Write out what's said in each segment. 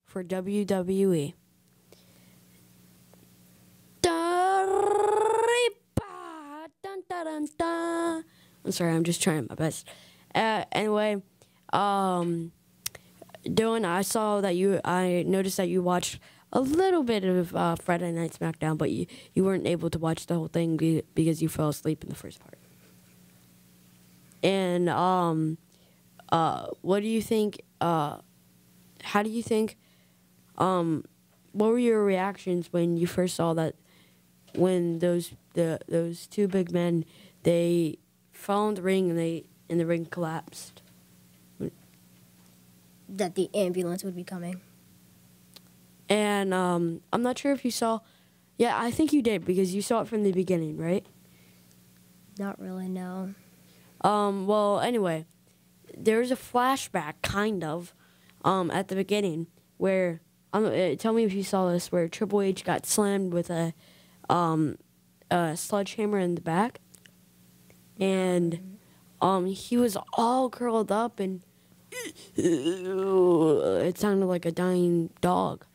for WWE. I'm sorry, I'm just trying my best. Anyway, Dylan, I noticed that you watched a little bit of Friday Night SmackDown, but you weren't able to watch the whole thing because you fell asleep in the first part. And what do you think? How do you think? What were your reactions when you first saw that? When those two big men, they fell in the ring and the ring collapsed. That the ambulance would be coming. And I'm not sure if you saw. Yeah, I think you did because you saw it from the beginning, right? Not really, no. Well, anyway, there's a flashback, kind of, at the beginning where tell me if you saw this, where Triple H got slammed with a sledgehammer in the back, and he was all curled up, and it sounded like a dying dog.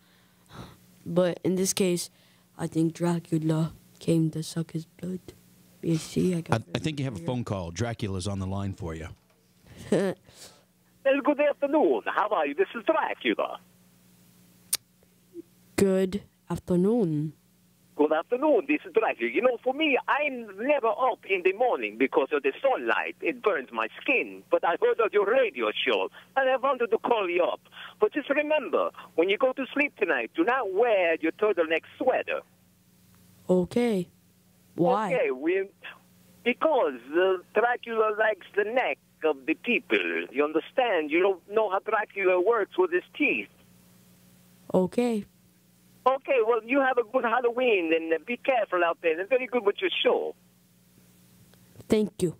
But in this case, I think Dracula came to suck his blood. You see, I think you have a phone call. Dracula's on the line for you. Well, good afternoon. How are you? This is Dracula. Good afternoon. Good afternoon. This is Dracula. You know, for me, I'm never up in the morning because of the sunlight. It burns my skin. But I heard of your radio show, and I wanted to call you up. But just remember, when you go to sleep tonight, do not wear your turtleneck sweater. Okay. Why? Okay, because Dracula likes the neck of the people. You understand? You don't know how Dracula works with his teeth. Okay. Okay, well, you have a good Halloween, and be careful out there. And very good with your show. Thank you.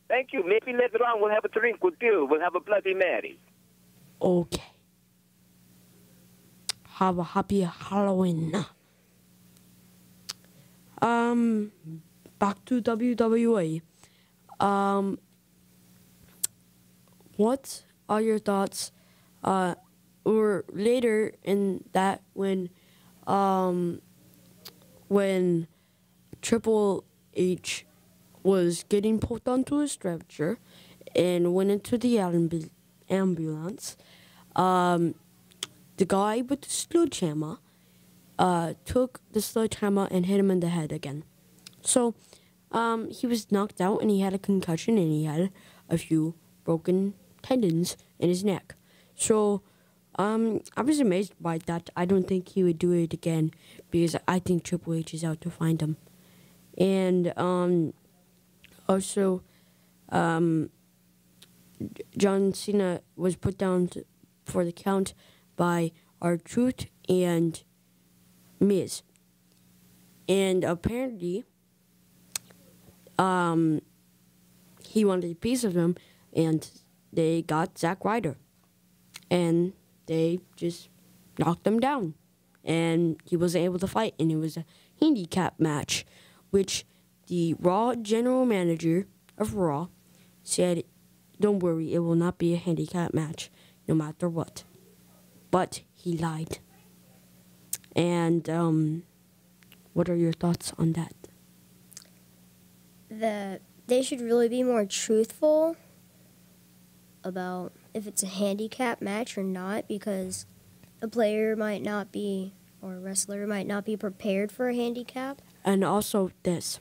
Thank you. Maybe later on we'll have a drink with you. We'll have a Bloody Mary. Okay. Have a happy Halloween. Back to WWE. What are your thoughts? Or later in that when Triple H was getting pulled onto a stretcher and went into the ambulance, the guy with the sledgehammer took the sledgehammer and hit him in the head again. So he was knocked out and he had a concussion and he had a few broken tendons in his neck. So I was amazed by that. I don't think he would do it again because I think Triple H is out to find him. And also, John Cena was put down for the count by R-Truth and Miz. And apparently, he wanted a piece of him, and they got Zack Ryder. And they just knocked him down. And he wasn't able to fight, and it was a handicap match, which the Raw general manager of Raw said, don't worry, it will not be a handicap match, no matter what. But he lied. And what are your thoughts on that? That they should really be more truthful about if it's a handicap match or not, because a player might not be, or a wrestler might not be prepared for a handicap. And also this,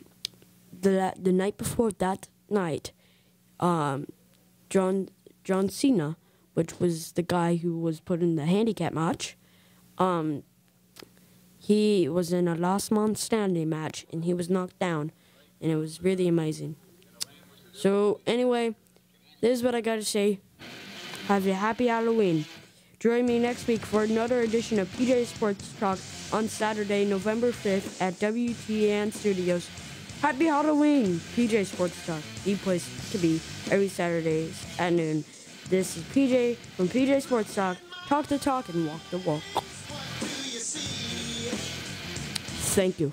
the night before that night, John Cena, which was the guy who was put in the handicap match, he was in a last man standing match, and he was knocked down, and it was really amazing. So anyway, this is what I gotta say. Have a happy Halloween. Join me next week for another edition of PJ Sports Talk on Saturday, November 5th at WTN Studios. Happy Halloween, PJ Sports Talk, the place to be every Saturdays at noon. This is PJ from PJ Sports Talk. Talk the talk and walk the walk. Thank you.